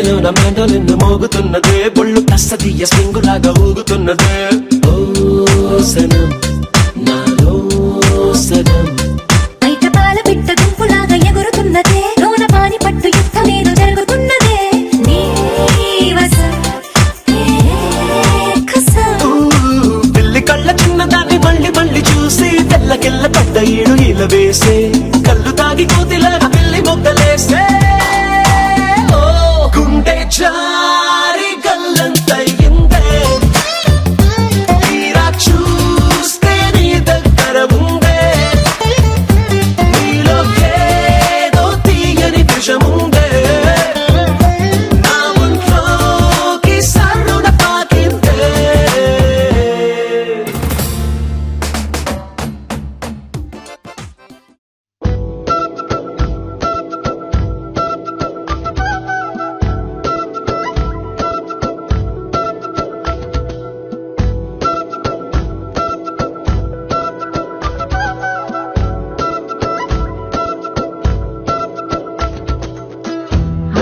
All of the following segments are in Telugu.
గుండెలోన మ్యాండోలిన్ మోగుతున్నదే, బొళ్ళు కస్తదీయ స్వింగులాగా ఊగుతున్నదే. ఓ సనం నాలో సగం బయట పాల పిట్ట గుంపులాగా ఎగురుతున్నదే, లోన పాని పట్టు యుద్ధమేదో జరుగుతున్నదే. నీ వసం పిల్లి కళ్ళ చిన్నదాన్ని మళ్ళీ మళ్ళీ చూసి తెల్లకెళ్ళ పడ్డ ఈడు ఈల వేసే, కళ్ళు తాగి కోతిలాగా పిల్లి మొగ్గలేసే. ఓ గుండె జారి గల్లంతయిందే, తీరా చూస్తే నీ దగ్గర ఉందే, నీలో ఏదో తీయని విషముందే, నా ఒంట్లోకి సర్రున పాకిందే.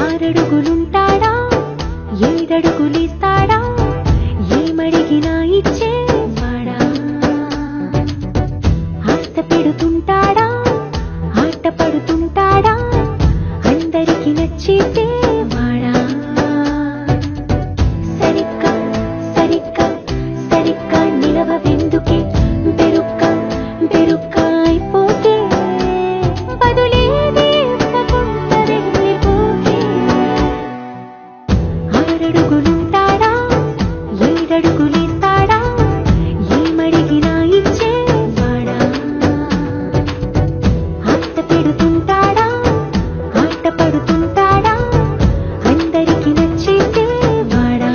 ఆరడుగులుంటాడా, ఏడడుగులిస్తాడా, ఏమడిగినా ఇచ్చేవాడా. ఆశ పెడుతుంటాడా, ఆట పడుతుంటాడా, అందరికి నచ్చేసేవాడా. సరిగ్గా సరిగ్గా సరిగ్గా నిలవెందుకే, బెరుక్క బెరుక్క అయిపోతే బదులేది ఇవ్వకుండా వెళ్ళిపోతే. ఆరడుగులుంటాడా, ఏడడుగులిస్తాడా, ఏమడిగినా ఇచ్చేవాడా. ఆశ పెడుతుంటాడా, ఆట పడుతుంటాడా, అందరికి నచ్చేసేవాడా.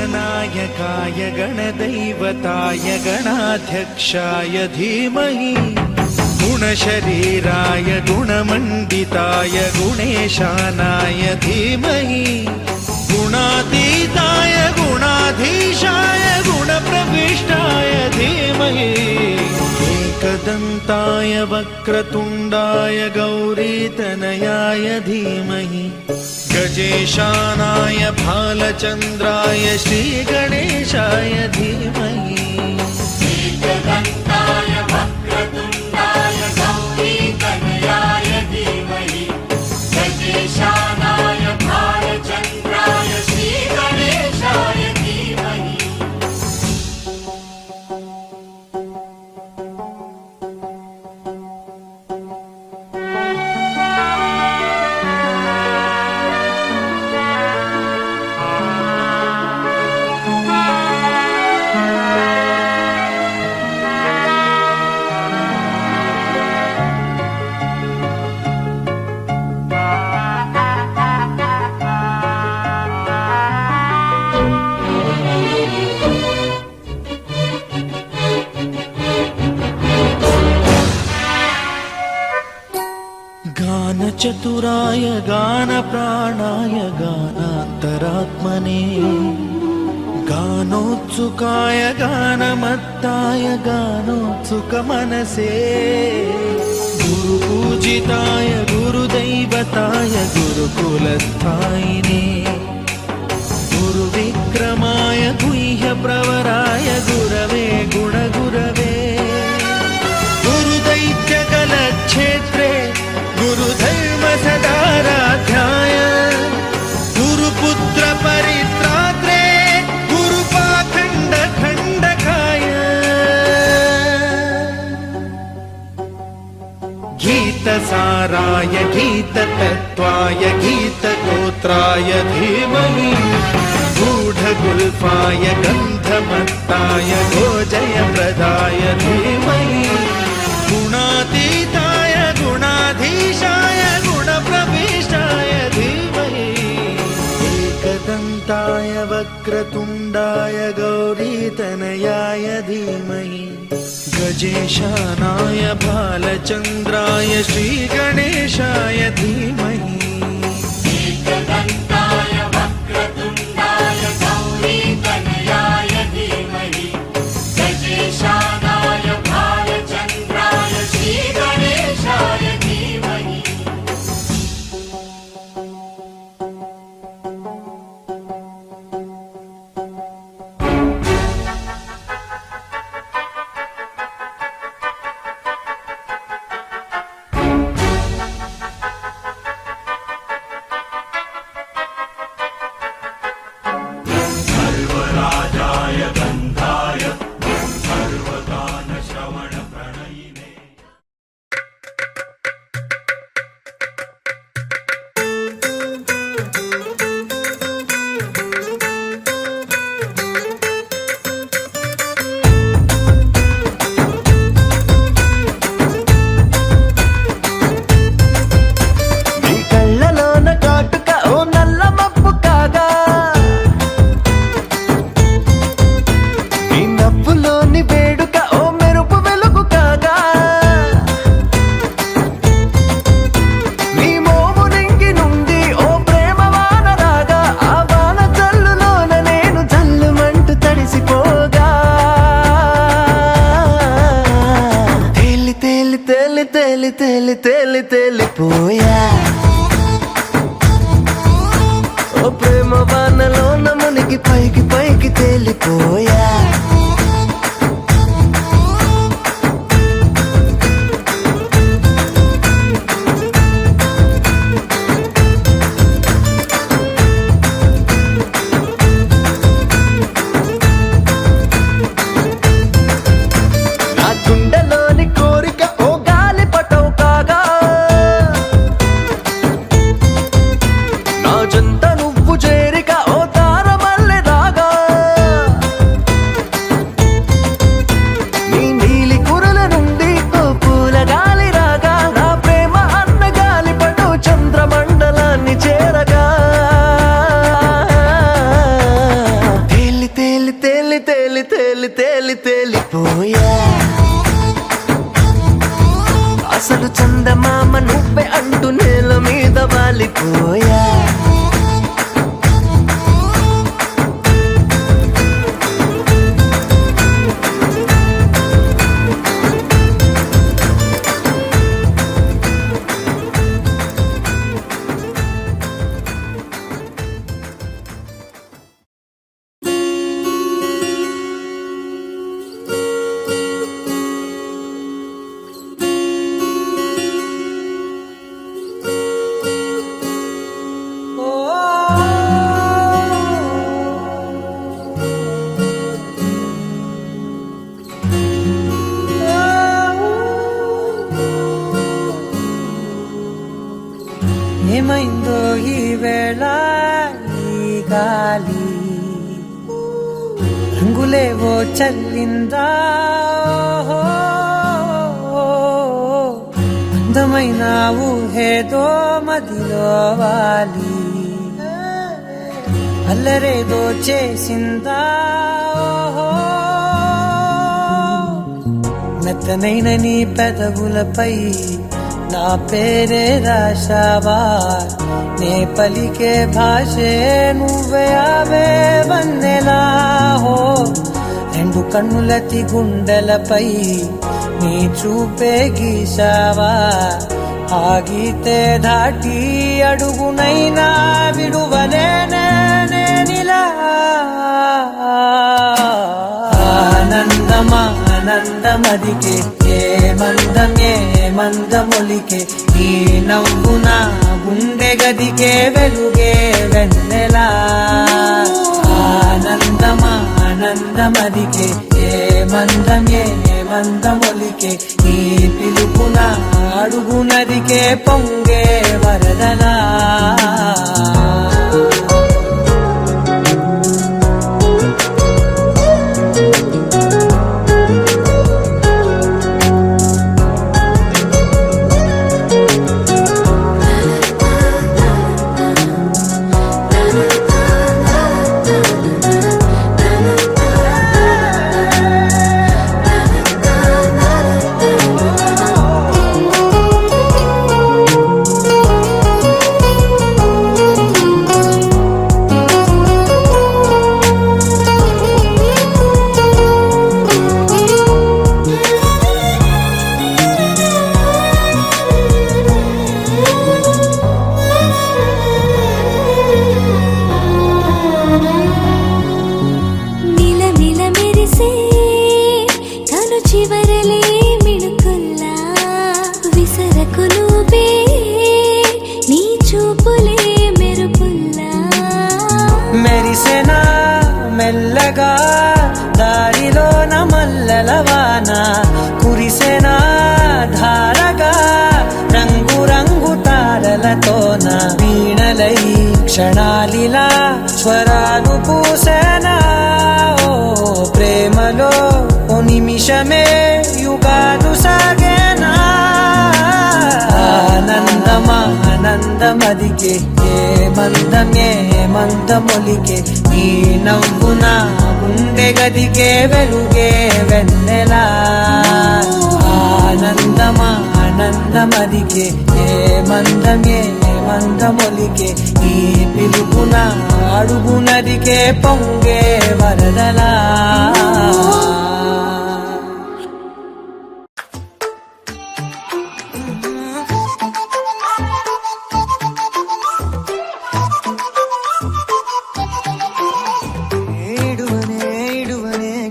गणनायकाय गणदैवताय गणाध्यक्षाय धीमहि गुणशरीराय गुणमण्डिताय गुणेशानाय धीमहि गुणातीताय गुणाधीशाय गुणप्रविष्टाय धीमहि एकदन्ताय वक्रतुण्डाय गौरीतनयाय धीमहि गजेशानाय भालचन्द्राय श्रीगणेशाय धीमहि एकदन्ताय वक्रतुण्डाय गौरीतनयाय धीमहि गजेशानाय भालचन्द्राय श्रीगणेशाय धीमहि गानचतुराय गानप्राणाय गानान्तरात्मने गानोत्सुकाय गानमत्ताय गानोत्सुकमनसे गुरुपूजिताय गुरुदैवताय गुरुकुलस्थायिने गुरुविक्रमाय गुह्यप्रवराय गुरवे गुणगुरवे गुरुदैत्यकलक्षेत्रे गुरुधर्मसदाराध्याय गुरुपुत्र परित्रात्रे गुरुपाखण्डखण्डकाय गीतसाराय गीततत्त्वाय गीतगोत्राय धीमहि गूढगुल्फाय गन्धमत्ताय गोजयप्रदाय धीमहि गुणातीताय गुणाधीशाय गुणप्रविष्टाय धीमहि एकदन्ताय वक्रतुण्डाय गौरीतनयाय धीमहि गजेशानाय भालचन्द्राय श्रीगणेशाय धीमहि एकदन्ताय वक्रतुण्डाय गौरीतनयाय धीमहि गजेशानाय भालचन्द्राय श्रीगणेशाय धीमहि सर्वरा తేలి తేలి తేలి తేలిపోయా అసలు చందమామ నువ్వే అంటూ నేల మీద వాలిపోయా ఏమైందో ఈ వేళ ఈ గాలి రంగులేవో చల్లిందా అందమైన ఊహేదో మదిలో వాలి అల్లరేదో చేసిందా మెత్తనైన నీ పెదవులపై నా పేరే రాశావా నే పలికే భాషే నువ్వే అవే వన్నెలా హో రెండు కన్నులతి గుండెలపై నీ చూపే గీశావా ఆగితే దాటి అడుగునైనా విడువలేనే నేనిలా ఆనందమా ఆనందమదికే ఏ మందమొలికే ఈ నవ్వున గుండె గదికే వెలుగే వెన్నెలా ఆనందమా ఆనందమదికే ఏ మందమొలికే ఈ పిలుపున అడుగునదికే పొంగే వరదలా మెరిసెనా మెల్లగా దారిలోన మల్లెలవాన కురిసెనా ధారగా రంగు రంగు తారలతోన వీణలై క్షణాలిలా స్వరాలు పూసెనా ఓ ప్రేమలో ఓ నిమిషమే యుగాలు సాగేనా ఆనందమా ఆనందమదికే ఏ మందమొలికే ఈ నవ్వున గుండె గదికే వెలుగే వెన్నెలా ఆనందమా ఆనందమదికే ఏ మందమొలికే ఈ పిలుపున అడుగునదికే పొంగే వరదలా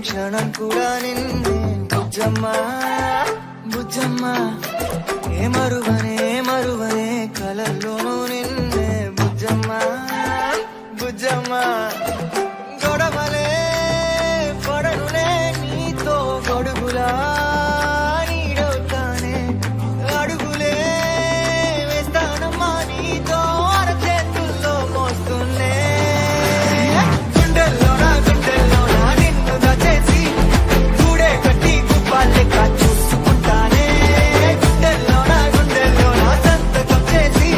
క్షణం కూడా నిన్నే బుజ్జమ్మ ఏ మరువనే కలల్లోనూ నిన్నే బుజ్జమ్మ గొడవలే పడనులే నీతో గొడుగులా నీడవుతానే అడుగులే వేస్తానమ్మా నీతో అరచేతుల్లో మోస్తున్నే గుండెల్లోనా నిన్ను దచేసి గూడే కట్టి గుప్పాలెక్క చూసుకుంటానే గుండెల్లోనా సంతకం చేసి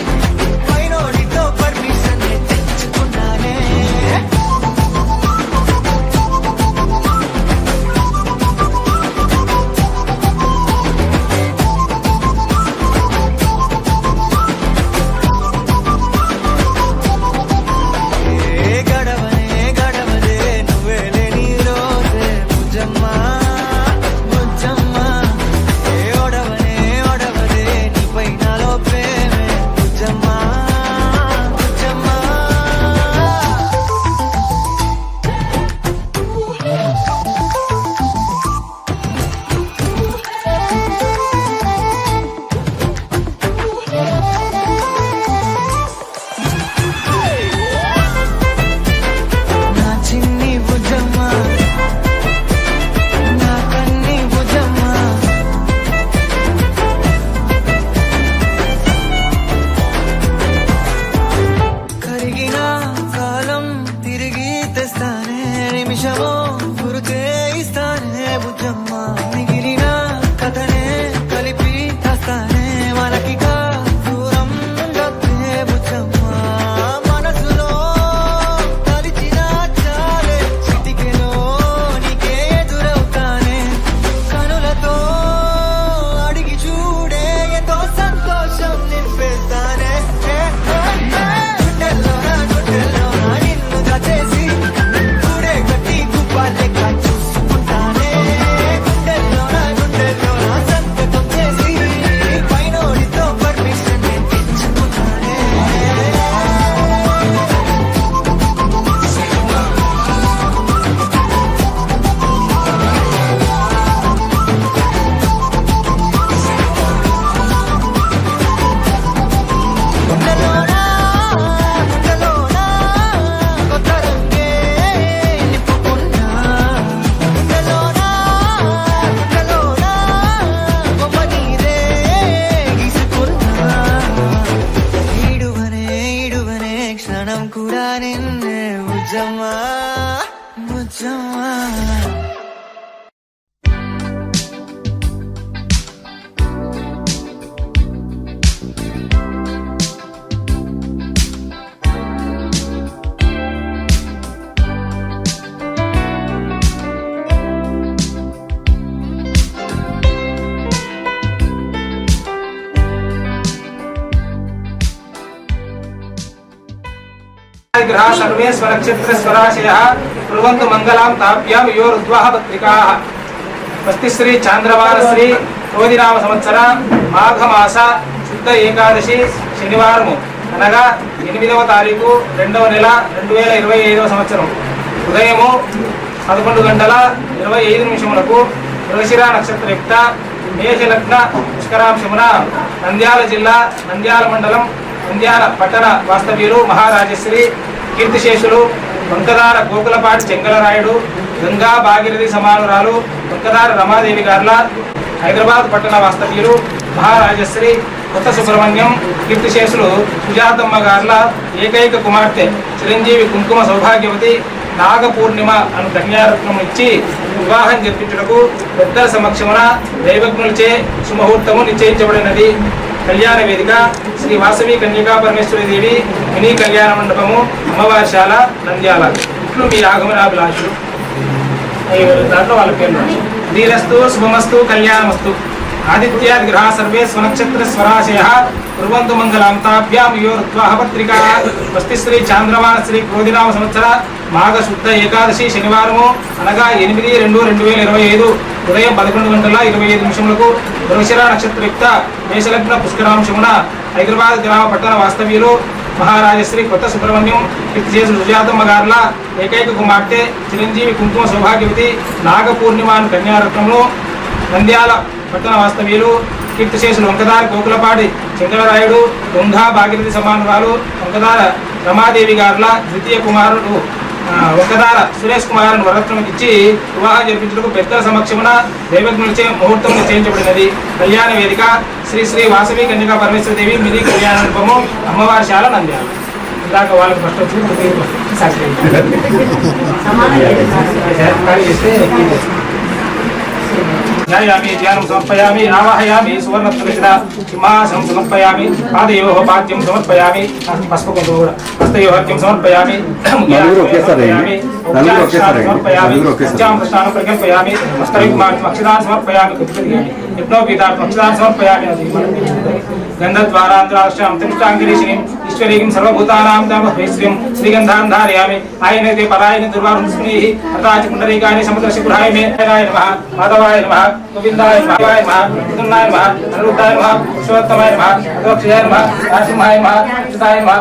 రాజా ग्रह सर्वे स्वनक्षत्र स्वराशयः कुर्वन्तु मंगलां ताभ्यां योरुद्वाह पत्रिकाः स्वस्ति श्री चांद्रवान श्री क्रोधिनाम संवत्सर माघ मास శుద్ధ ఏకాదశి శనివారము అనగా 8వ తారీఖు 2వ నెల 2025వ సంవత్సరం ఉదయము 11 గంటల 25 నిమిషములకు మృగశిర నక్షత్రయుక్త మేష లగ్న పుష్కరాంశమున నంద్యాల జిల్లా నంద్యాల మండలం నంద్యాల పట్టణ వాస్తవ్యులు మహారాజశ్రీ కీర్తిశేషులు వంకదార గోకులపాటి చెంగలరాయుడు గంగా భాగీరథి సమానురాలు వంకదార రమాదేవి గార్ల హైదరాబాద్ పట్టణ వాస్తవ్యులు మహారాజశ్రీ కొత్త సుబ్రహ్మణ్యం కీర్తిశేషులు సుజాతమ్మ గార్ల ఏకైక కుమార్తె చిరంజీవి కుంకుమ సౌభాగ్యవతి నాగపూర్ణిమ అను కన్యారత్నం ఇచ్చి వివాహం జరిపించుటకు పెద్దల సమక్షమున దైవజ్ఞులచే సుముహూర్తము నిశ్చయించబడినది. కళ్యాణ వేదిక శ్రీ వాసవి కన్యకా పరమేశ్వరి దేవి మినీ కళ్యాణ మండపము అమ్మవారిశాల నంద్యాల. ఇట్లు మీ ఆగమనాభిలాషులు దాంట్లో వాళ్ళ పేర్లు ధీరస్తు శుభమస్తు కళ్యాణమస్తు. ఆదిత్యాది గ్రహ సర్వే స్వనక్షత్ర స్వరాశయః కుర్వంతు మంగళాం తాభ్యాం యోరుద్వాహ పత్రికా. స్వస్తి శ్రీ చాంద్రమాన శ్రీ క్రోధినామ సంవత్సర మాఘ శుద్ధ ఏకాదశి శనివారము అనగా 8/2/2025 ఉదయం 11 గంటల 25 నిమిషములకు మృగశిర నక్షత్రయుక్త మేషలగ్న పుష్కరాంశమున హైదరాబాద్ గ్రామ పట్టణ వాస్తవ్యులు మహారాజశ్రీ కొత్త సుబ్రహ్మణ్యం కీర్తిశేషులు సుజాతమ్మ గార్ల ఏకైక కుమార్తె చిరంజీవి కుంకుమ సౌభాగ్యవతి నాగపూర్ణిమ అను కన్యారత్నంలో నంద్యాల పట్టణ వాస్తవ్యులు కీర్తిశేషులు వంకదార గోకులపాటి చెంగలరాయుడు గంగా భాగీరథి సమానురాలు వంకదార రమాదేవి గార్ల ద్వితీయ కుమారుడు వంకదార సురేష్ కుమార్ వరత్నం ఇచ్చి వివాహం జరిపించుటకు పెద్దల సమక్షమున దైవజ్ఞులచే ముహూర్తం నిశ్చయించబడినది. కళ్యాణ వేదిక శ్రీ శ్రీ వాసవి కన్యకా పరమేశ్వర దేవి మినీ కళ్యాణ మండపము అమ్మవారిశాల నంద్యాల. ఇందాక వాళ్ళకి ఫస్ట్ వచ్చి ध्यायामि ध्यानं समर्पयामि आवाहयामि सुवर्णत्वरचिता सिंहासनं समर्पयामि पादयोः पाद्यं समर्पयामि पुष्पकुसुम हस्तयोः अर्घ्यं समर्पयामि समर्पयामि पंचामृतान् प्रकल्पयामि अष्टविग्मान् समर्पयामि यज्ञोपीतार्थम् अक्षतान् समर्पयामि गन्धद्वारान्तराष्ट्रां त्रिष्टाङ्गिरीशिनीं ईश्वरीं सर्वभूतानां दामह्वैश्वर्यं श्रीगन्धान् धारयामि आयनेते परायने दुर्वारुस्मिः अथाच पुण्डरीकानि समुद्रशिखराय मे नमः माधवाय नमः गोविन्दाय नमः मुकुन्दाय नमः अनिरुद्धाय नमः पुरुषोत्तमाय नमः अधोक्षयाय नमः नरसिंहाय नमः अच्युताय नमः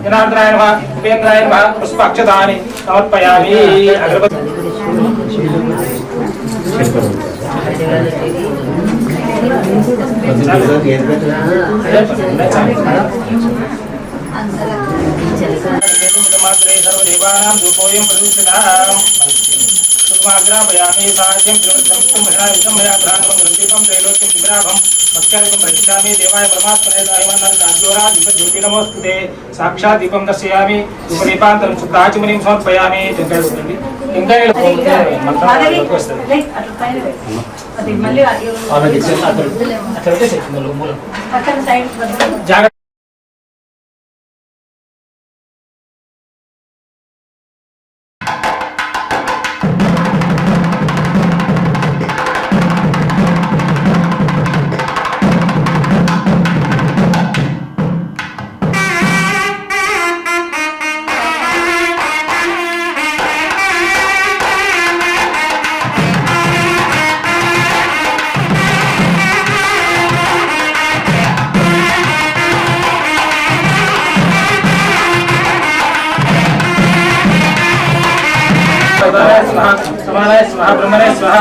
जनार्दनाय नमः उपेन्द्राय नमः पुष्पाक्षतानि समर्पयामि. सर्वदेवानां धूपोऽयं प्रदीप्यताम् सुग्माग्रापयामि साहाय्यं त्रिवृत्तं महिलायुतं मया घ्राणं ग्रन्थिकं त्रैलोक्यं विग्राभं भक्त्यादिकं प्रयच्छामि देवाय परमात्मने दायवन्नर्ज्योति नमोस्तुते. साक्षात् दीपं दर्शयामि धूपदीपान्तरं शुद्धाचमनीं समर्पयामि. జాగ్రత్త समानाय स्वाहा ब्रह्मणे स्वाहा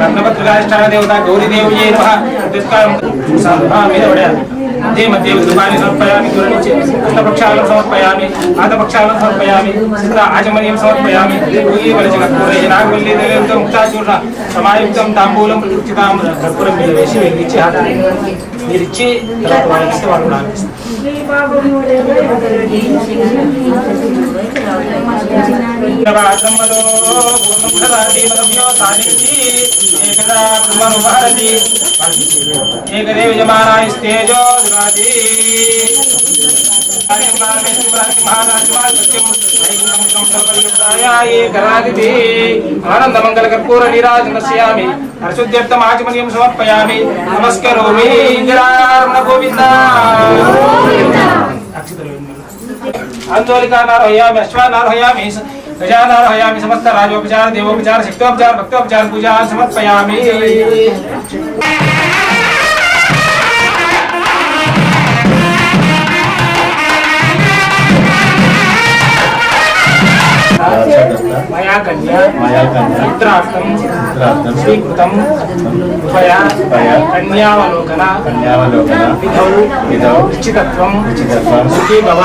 रत्नपत्रिकाष्ठान देवता गौरी देव्यै नमः. तिस्कारं साधुभावे वडया मध्ये मध्ये विद्वानि समर्पयामि. गुरुनिचे अष्टपक्षालं समर्पयामि आदपक्षालं समर्पयामि चित्र आचमनीयं समर्पयामि. योगी वलचकर्पूरे नागवल्ली देवता मुक्ताचूर्ण समायुक्तं ताम्बूलं प्रदक्षितां कर्पूरं वेशि वेदिचे हातानि మీరు ఇచ్చి తర్వాత వాళ్ళకి ఇస్తే వాళ్ళు కూడా ఆపిస్తారు. బ్రహ్మలో పూర్ణముఖదాదీమనవ్యో సాధించి ఏకదా బ్రహ్మనుభారతి ఏకదేవ యజమానాయస్తేజో దివాది ఆనందమంగళ కర్పూర నీరాజనస్యామి పరిశుద్ధ్యర్థం ఆచమనీయం సమర్పయామి నమస్కరోమి ఇందిరారమణ గోవింద अंदोलिकानारोहयामि अश्वानारोहयामि गजानारोहयामि समस्त राजोपचार देवोपचार शक्तोपचार भक्तोपचार पूजा समर्पयामि मया कन्या मित्रार्थं स्वीकृतं त्वया कन्यावलोकन विधौ निश्चितत्वं सुखी भव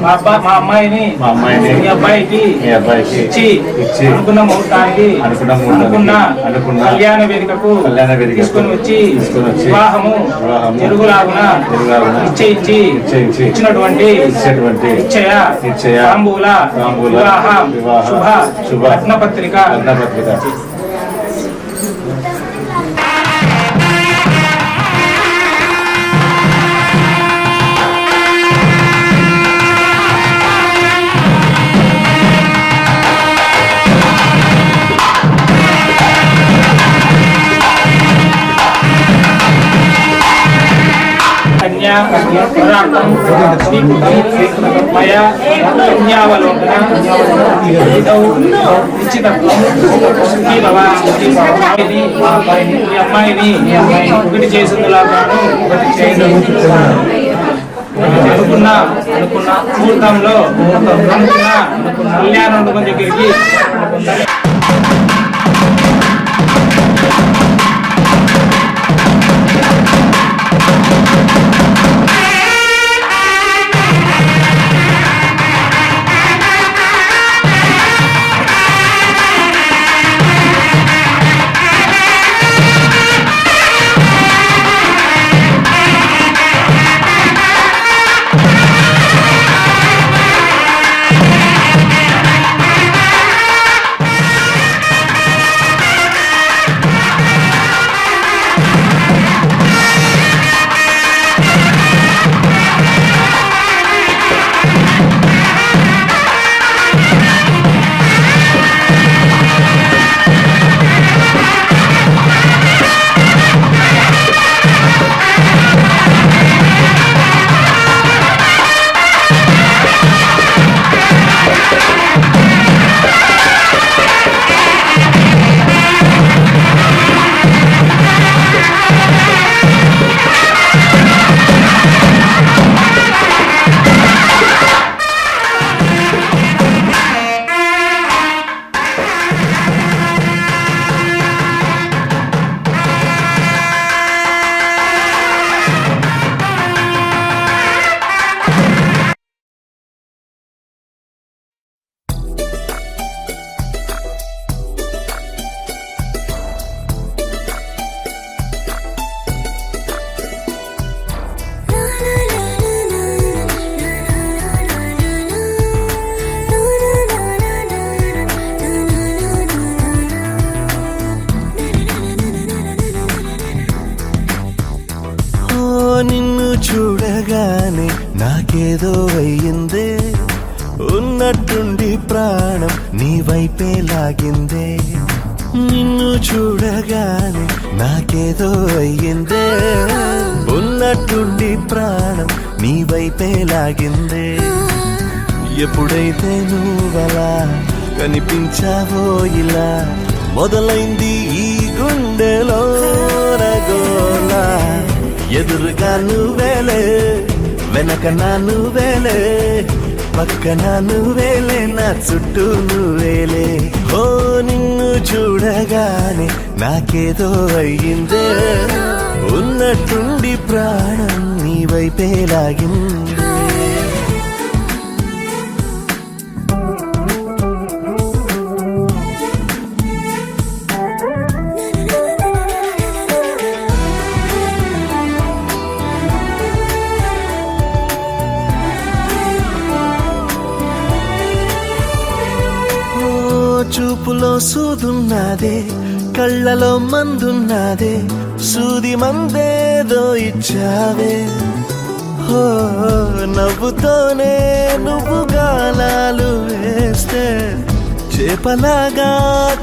మా అమ్మాయిని మీ అబ్బాయికి ఇచ్చి అనుకున్న ముహూర్తానికి అనుకున్న కళ్యాణ వేదికకు తీసుకొని వచ్చి వివాహము జరుగులాగున నిశ్చయించి ఇచ్చినటువంటి నిశ్చయ తాంబూల వివాహ శుభ రత్నపత్రిక మయా కన్యావలోకన విధౌ నిశ్చితత్వం సుఖీ భవ ఈ అమ్మాయిని ఒకటి చేసిందిలాగాను అనుకున్న ముహూర్తంలో అనుకున్న కళ్యాణ మండపం దగ్గరికి నిన్ను చూడగానే నాకేదో అయ్యిందే ఉన్నట్టుండి ప్రాణం నీ వైపే లాగిందే నిన్ను చూడగానే నాకేదో అయ్యిందే ఉన్నట్టుండి ప్రాణం నీ వైపే లాగిందే ఎప్పుడైతే నువ్వలా కనిపించావో ఇలా మొదలైంది ఈ గుండెలో రగోలా ఎదురుగా నువ్వేలే వెనక నా నువ్వేలే పక్కన నువ్వేలే నా చుట్టూ నువ్వేలే ఓ నిన్ను చూడగానే నాకేదో అయ్యిందే ఉన్నట్టుండి ప్రాణం నీ వైపే లాగింది చూపులో సూదున్నదే కళ్ళలో మందున్నదే సూది మందేదో ఇచ్చావే హో నవ్వుతోనే నువ్వు గాలాలు వేస్తే చేపలాగా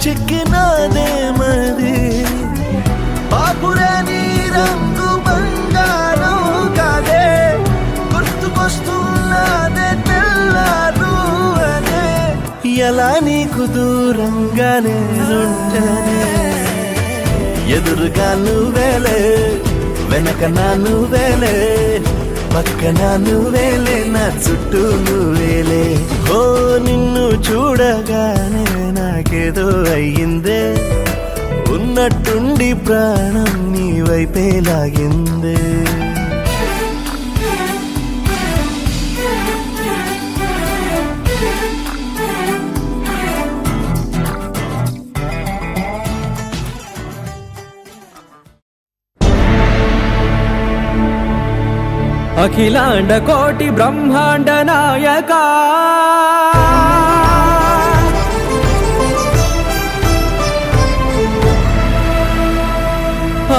చిక్కినాదే మది పాపురే నీ రంగు బంగారం కాదే గుర్తుకొస్తున్నదే తెల్లారు అదే ఎలా నీకు దూరంగానే ఉంటనే ఎదురుగా నువ్వేలే వెనక నా నువ్వేలే పక్కన నువ్వేలే నా చుట్టూ నువ్వేలే ఓ నిన్ను చూడగానే నాకేదో అయ్యిందే ఉన్నట్టుండి ప్రాణం నీ వైపే లాగిందే అఖిలాండ కోటి బ్రహ్మాండ నాయక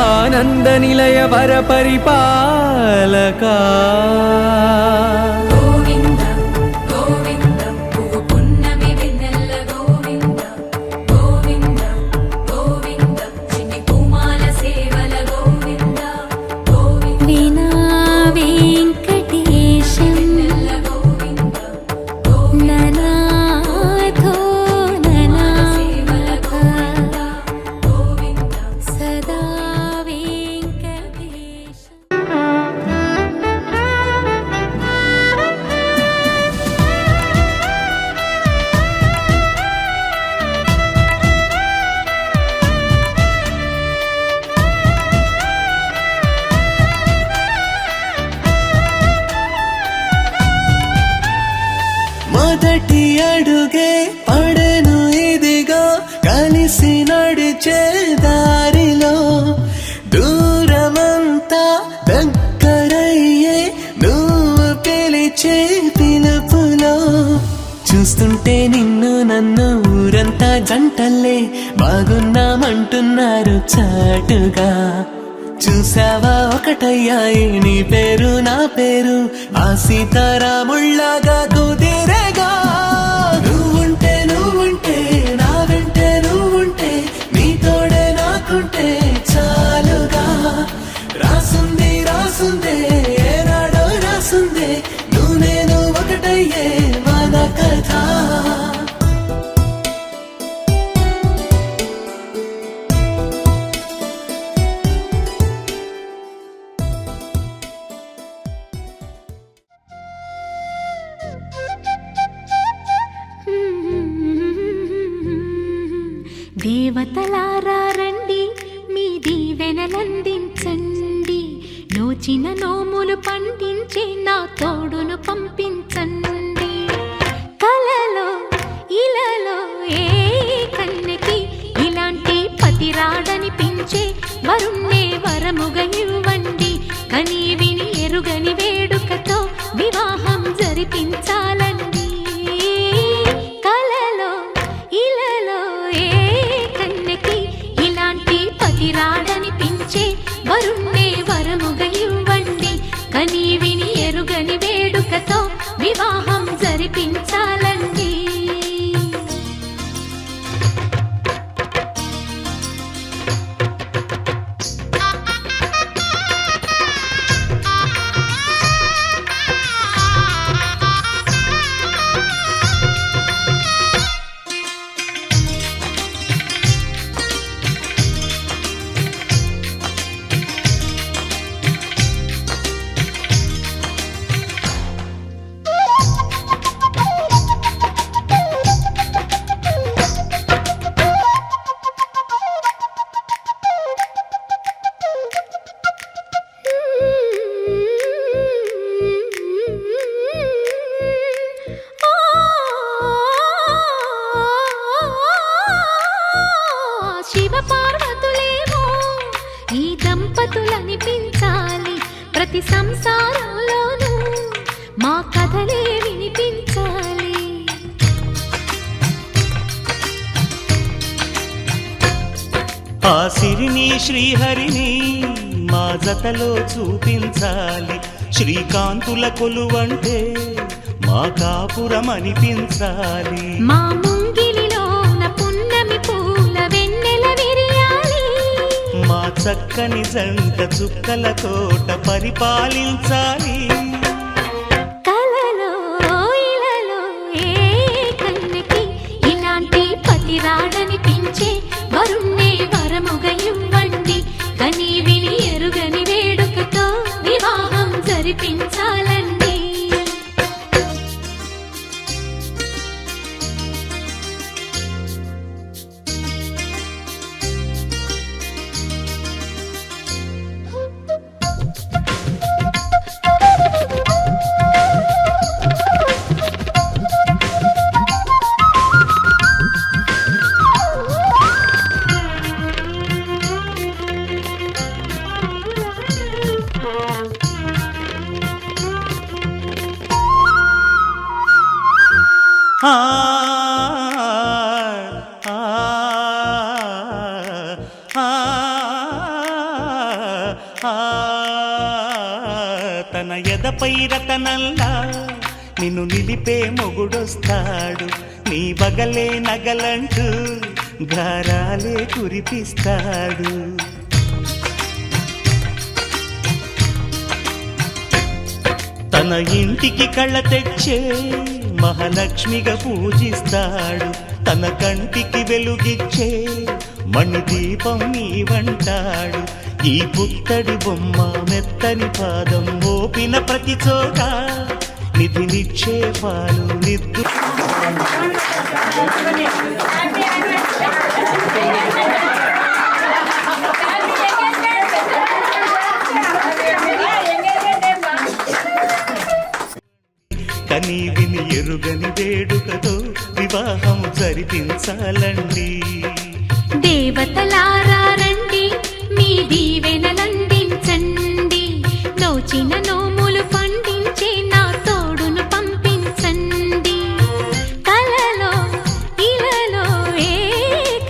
ఆనంద నిలయ వర పరిపాలక గోవింద గోవింద పువ్వు పున్నమి వెన్నెల గోవింద గోవింద గోవింద చిన్ని కుమాల సేవల గోవింద గోవింద వీణా వెంకటేశం గోవింద ననాథో ననా సేవల గోవింద గోవింద సదా వెంకటేశం మొదటి అడుగే పడను ఇదిగో కలిసి నడిచే దారిలో దూరమంతా దగ్గరయ్యే నువ్వు పిలిచే పిలుపులో చూస్తుంటే నిన్ను నన్ను ఊరంతా జంటల్లే బాగున్నామంటున్నారు చాటుగా చూసావా ఒకటయ్యాయి నీ పేరు నా పేరు ఆ సీతారాముళ్ళగా కుదిరేగా నువ్వుంటే నువ్వుంటే నా వెంటే నువ్వుంటే నీ తోడే నాకుంటే చాలుగా రాసుంది రాసుందే ఏనాడో రాసుందే నువ్వు నేను ఒకటయ్యే మన కథ దేవతలారా రండి మీ దీవెనలందించండి నోచిన నోములు పండించే నా తోడును పంపించండి కలలో ఇలలో ఏ కన్నెకి ఇలాంటి పతి రాడనిపించే వరుణ్ణే వరముగా ఇవ్వండి కని విని ఎరుగని వేడుకతో వివాహం జరిపించాలండి కలలో ఇలలో ఏ కన్నెకి ఇలాంటి పతి రాడనిపించే వరుణ్ణే వరముగా ఇవ్వండి కని విని ఎరుగని వేడుకతో వివాహం జరిపించాలండి ప్రతి సంసారంలోనూ మా కథలే వినిపించాలి. ఆ సిరిని శ్రీహరిని మా జతలో చూపించాలి. శ్రీకాంతుల కొలువంటే మా కాపురం అనిపించాలి. మా ముంగిలిలోన పున్నమి పూల వెన్నెల విరియాలి. మా చక్కని జంట చుక్కల తోట పరిపాలించాలి. కలలో ఇలలో ఏ కన్నెకి ఇలాంటి పతి రాడనిపించే వరుణ్ణే వరముగ ఇవ్వండి. కని విని ఎరుగని వేడుకతో వివాహం జరిపించాలండి. ఆ ఆ ఆ తన ఎదపై రతనల్లా నిన్ను నిలిపే మొగుడొస్తాడు. నీ బగలే నగలంటూ గారాలే కురిపిస్తాడు. తన ఇంటికి కళ్ళ తెచ్చే మహాలక్ష్మిగా పూజిస్తాడు. తన కంటికి వెలుగిచ్చే మణిదీపం నీవంటాడు. ఈ పుత్తడి బొమ్మ మెత్తని పాదం మోపిన ప్రతి చోట నిధి నిక్షేపాలు నిద్దు. కని విని ఎరుగని వేడుకతో వివాహం జరిపించాలండి. దేవతలారా రండి, మీ దీవెనలందించండి. నోచిన నోములు పండించే నా తోడును పంపించండి. కలలో ఇలలో ఏ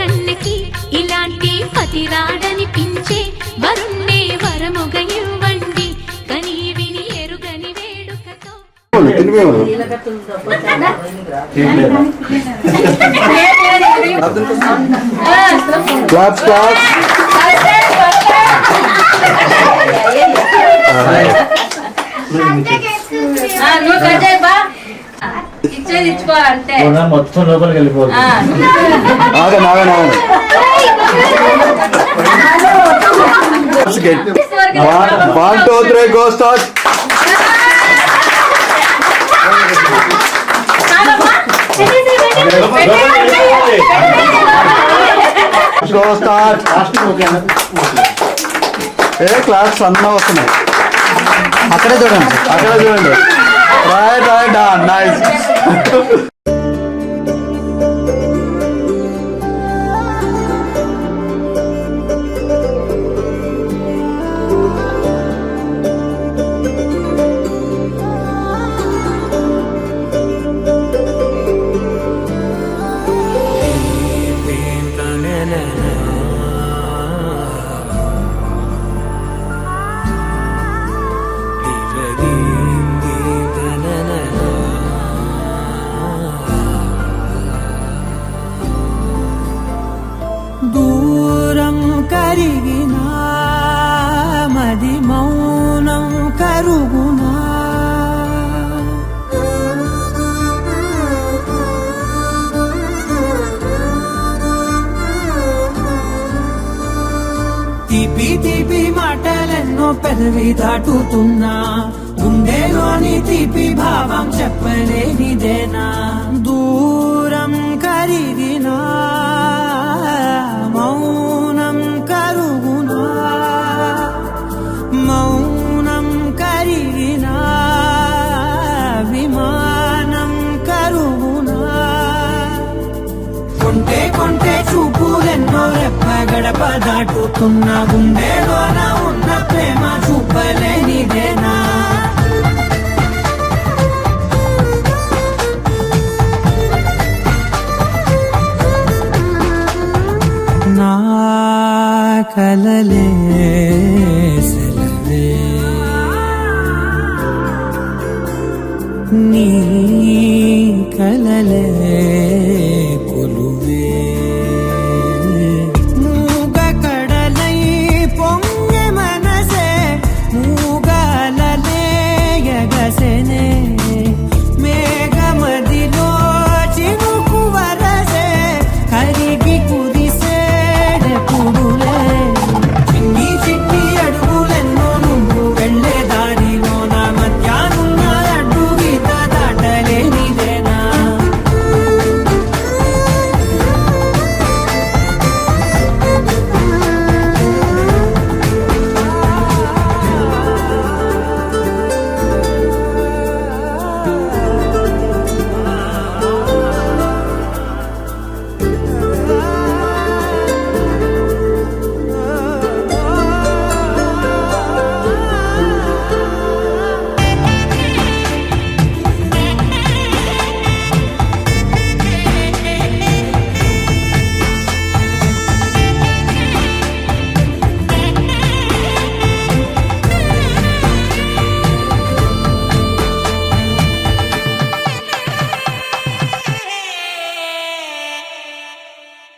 కన్నెకి ఇలాంటి పతి రాడనిపించే వరుణ్ణే వరముగ ఇవ్వండి. కని విని ఎరుగని వేడుకతో క్లాప్స్ క్లాప్స్. నువ్వు కట్టాయి బా ఇచ్చేది ఇచ్చుకో అంతే. మొత్తం లోపలికి వెళ్ళిపోవాలి. ఆగండి ఆగండి ఆగండి. 1 2 3 go start. Go start. A class అన్న వస్తున్నాయి. అక్కడే చూడండి అక్కడే చూడండి. Right right nice. దూరం కరిగినా మది మౌనం కరుగునా. తీపి తీపి మాటలెన్నో పెదవి దాటుతున్నా, గుండెలోని తీపి భావం చెప్పలేనిదేనా. దూరం కరిగినా మౌనం కరుగునా, మౌనం కరిగినా విమానం కరుగునా. కొంటే కొంటే చూపులెన్నో రెప్ప గడప దాటుతున్న గుండెలోన ఉన్న ప్రేమ చూపలేనిదేనా నా కలలే సెలవే నీ కలలే కొలువే మూగ కడలై పొంగె మనసే మూగలలే ఎగసెనే మేఘమదిలో చినుకు వరసే కరిగి కురిసేడెప్పుడులే చిన్ని చిట్టి అడుగులెన్నో నువ్వు వెళ్ళే దారిలో నా మధ్యాహ్నం అడ్డు గీత దాటలేనిదేనా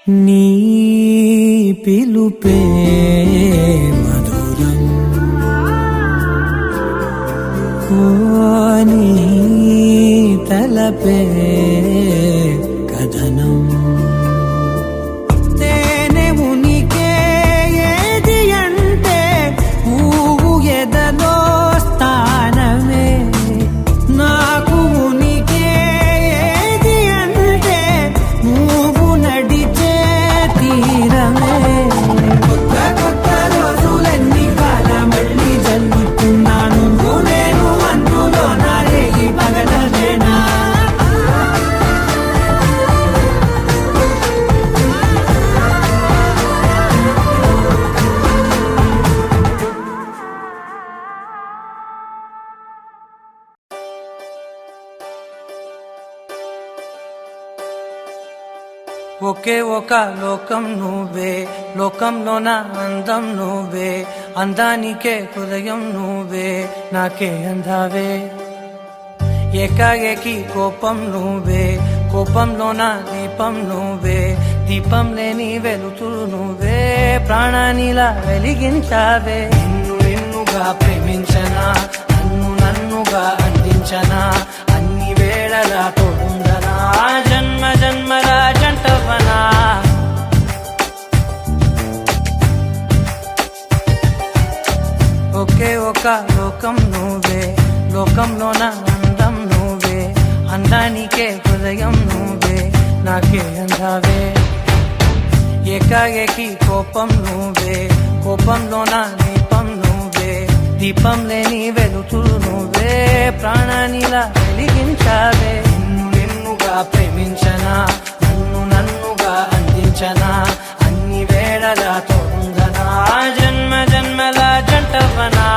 నీ పిలుపే మధురం నీ తలపే కథనం తేనె ఉనికే ఏది అంటే పువ్వు ఎదలో స్థానమే నాకు ఉనికే ఏది అంటే నువ్వు నడిచే తీరమే కొత్త కొత్త రోజులన్నీ కాల మళ్ళీ జల్లుతున్నా నువ్వు నేను అందులో నారేగి పగలదేనా ఒకే ఒక లోకం నువ్వే లోకంలోన అందం నువ్వే అందానికే హృదయం నువ్వే నాకే అందావే ఏకాఏకి కోపం నువ్వే కోపంలోన దీపం నువ్వే దీపం లేని వెలుతురు నువ్వే ప్రాణానిలా వెలిగించావే నిన్నుగా ప్రేమించనా నన్నుగా అందించనా అన్ని వేళలా తోడుందనా జన్మ జన్మల జంటవనా ఒకే ఒక లోకం నువ్వే లోకంలోన అందం నువ్వే అందానికే హృదయం నువ్వే నాకే అందావే ఏకాఏకి కోపం నువ్వే కోపంలోన దీపం నువ్వే దీపం లేని వెలుతురు నువ్వే ప్రాణానిలా వెలిగించావే నిన్నుగా ప్రేమించనా నన్నుగా అందించనా అన్ని వేళలా తోడుందనా జన్మ జన్మల జంటవనా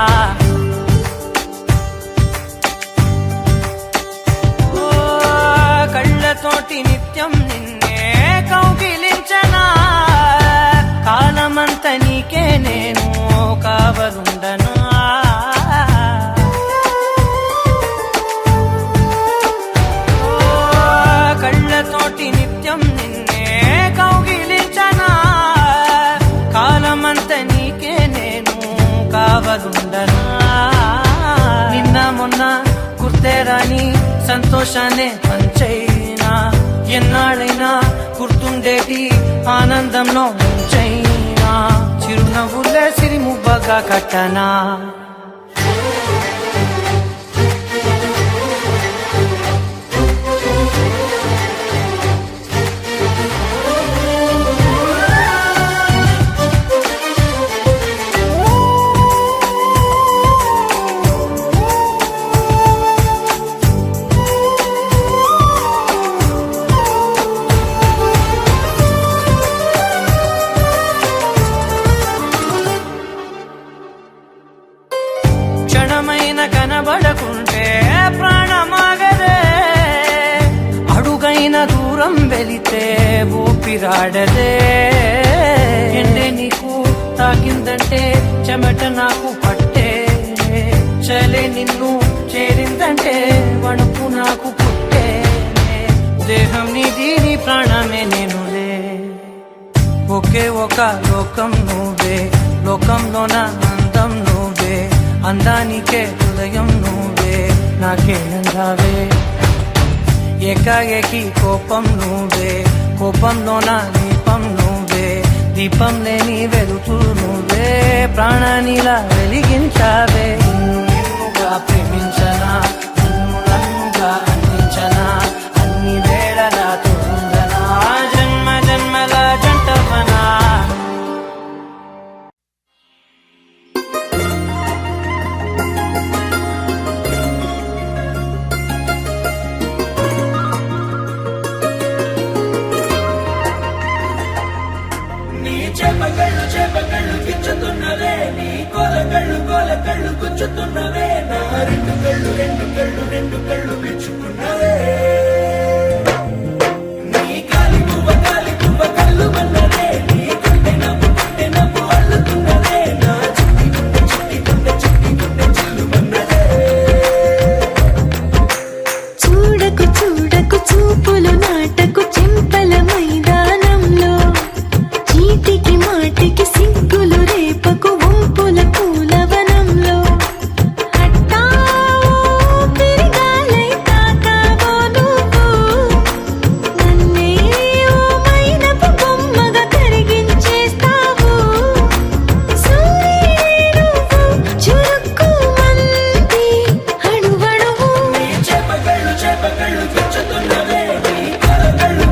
కళ్ళతోటి నిత్యం నిన్నే కౌగిలించనా కాలమంత నీకే నేను కావలుండనా కళ్ళతోటి నిత్యం నిన్నే కౌగిలించనా కాలమంత నీకే నేను కావలుండనా నిన్న మొన్న గుర్తేరాని సంతోషాన్ని పంచైనా ఎన్నాళ్ళైనా గుర్తుండేటి ఆనందంలో ముంచైనా చిరునవ్వులే సిరిముబ్బగా కట్టనా వాడదే ఎండే నీకు తాకిందంటే చెమట నాకు పట్టే చలే నిన్ను చేరిందంటే వణుకు నాకు పుట్టే దేహం నీది నీ ప్రాణమే నేనులే ఒకే ఒక లోకం నువ్వే లోకంలోన అందం నువ్వే అందానికే హృదయం నువ్వే నాకేనందావే ఏకాఏకి కోపం నువ్వే కోపంలోన దీపం నువ్వే దీపం లేని వెలుతూ నువ్వే ప్రాణానిలా వెలిగించావే నిన్నుగా ప్రేమించనా నన్ను నన్నుగా అందించనా అన్ని వేళలా తోందనా జన్మ జన్మల జంటవనా నీ చేపకళ్ళు గిచ్చుతున్నవే నీ కోలకళ్ళు గుచ్చుతున్నవే నా రెండు కళ్ళు మెచ్చుకున్నవే నీ కాలి పువ్వ కళ్ళు మన్నదే నీ గుండె నవ్వు అల్లుతున్నదే నా చిట్టి గుండె చిల్లు మన్నదే చూడకు చూడకు చూపులు నాటకు చెంపల మైదానంలో చీటికి మాటికి సిగ్గులు రేపకు వంపుల పూలవనంలో హట్టావో తిరగాలై తాకావో నువ్వు నన్నే ఓ మైనపు బొమ్మగా కరిగించేస్తావు సూర్యుడే నువ్వు చురుక్కుమంది అణువణువు చేపకళ్ళు గుచ్చుతున్నవే నీ కోలకళ్ళు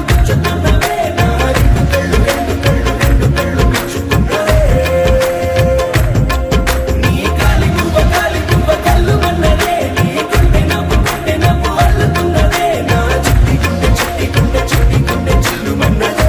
గుచ్చుతున్నవే నా రెండు కళ్ళు మెచ్చుకున్నవే నీ కాలి పువ్వ కళ్ళు మన్నదే నీ గుండె నవ్వు అల్లుతున్నదే నా చిట్టి గుండె చిల్లు మన్నదే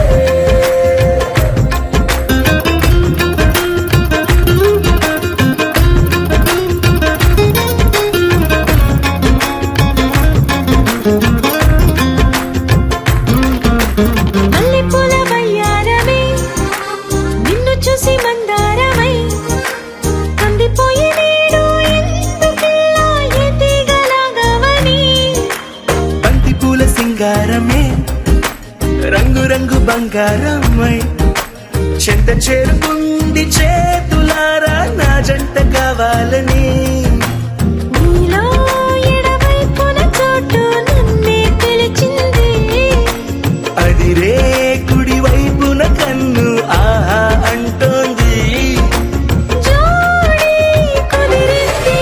మల్లెపూల వయ్యారమై నిన్ను చూసి మందారమై కందిపోయి నేడు ఎందుకిలా ఎదిగలాగవని బంతి పూల సింగారమే రంగు బంగారమై చెంత చేరుకుంది చేతులారా నా జంట కావాలని నీలో ఎడవైపున చోటు నన్నే పిలిచింది అదిరే కుడి వైపున కన్ను ఆహా అంటోంది జోడి కుదిరింది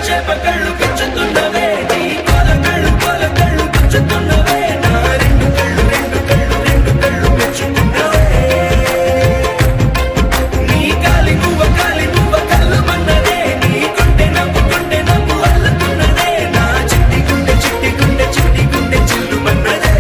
చేపకళ్ళు గుచ్చుతున్నవే నీ కోలకళ్ళు గుచ్చుతున్నవే నా రెండు కళ్ళు మెచ్చుకున్నవే నీ కాలి పువ్వ కళ్ళు మన్నదే నీ గుండె నవ్వు అల్లుతున్నదే నా చిట్టి గుండె చిల్లు మన్నదే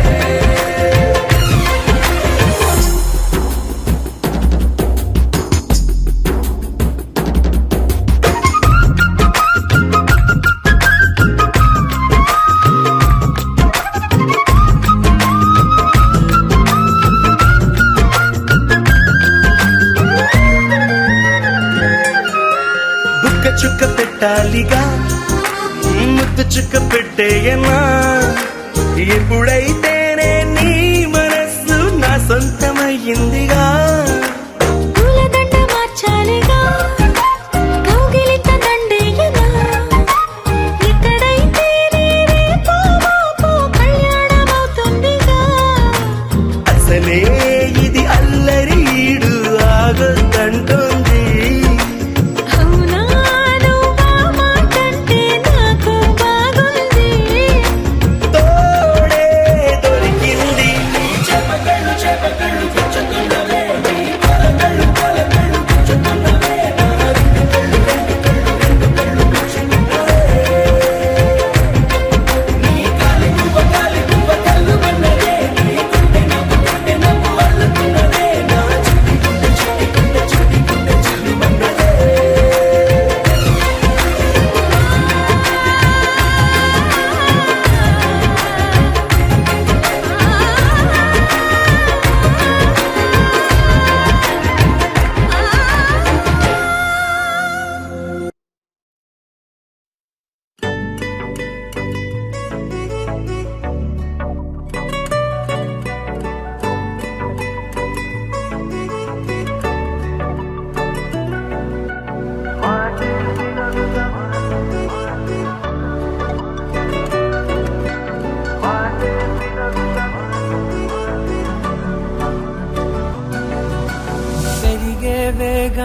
బుక్క చుక్క పెట్టాలిగా ముద్దు చుక్క పెట్టేయనా ఎప్పుడైతేనే నీ మనస్సు నా సొంతమయ్యిందిగా పూలదండ మార్చాలిగా కౌగిలిత దండేయనా ఎక్కడైతే రేపో మాపో కళ్యాణమవుతుందిగా అసలే ఇది అల్లరి ఈడు ఆగొద్దంటోంది అవునా నువ్వా మాటంటే నాకు బాగుంది తోడే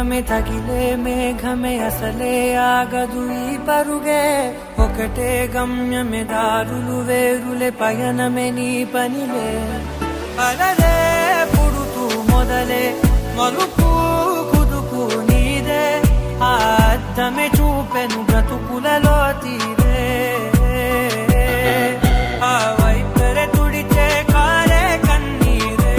వేగమే తగిలే మేఘమే అసలే ఆగదు ఈ పరుగే ఒకటే గమ్యమే దారులు వేరులే పయనమే నీ పనిలే అలలే పుడుతూ మొదలే మలుపు కుదుపు నీదే ఆ అద్దమే చూపెను బ్రతుకులలో తీరే ఆ వైపరే తుడిచే కారే కన్నీరే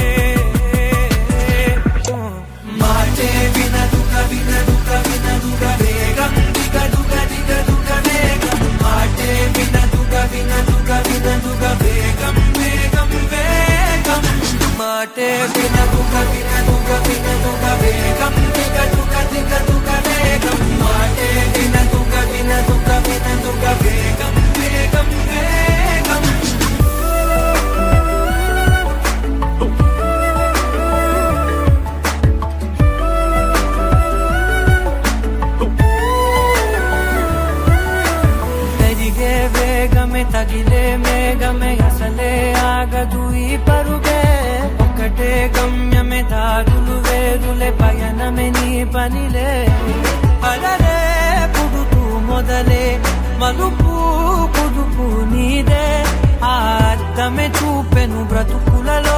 మాటే వినదుగ వినదుగ వినదుగ వేగం దిగ దుగ దిగ దుగ వేగం మాటే వినదుగ వినదుగ వినదుగ వేగం వేగం వేగం మాటే వినదుగ వినదుగ వినదుగ వేగం దిగ దుగ దిగ దుగ వేగం మాటే వినదుగ వినదుగ వినదుగ వేగం వేగం వేగం పెరిగే వేగమే తగిలే మేఘమే అసలే ఆగదు ఈ పరుగే ఒకటే గమ్యమే దారులు వేరులే పయనమే నీ పనిలే అలలే పుడుతూ మొదలే మలుపు కుదుపు నీదే ఆ అద్దమే చూపెను బ్రతుకులలో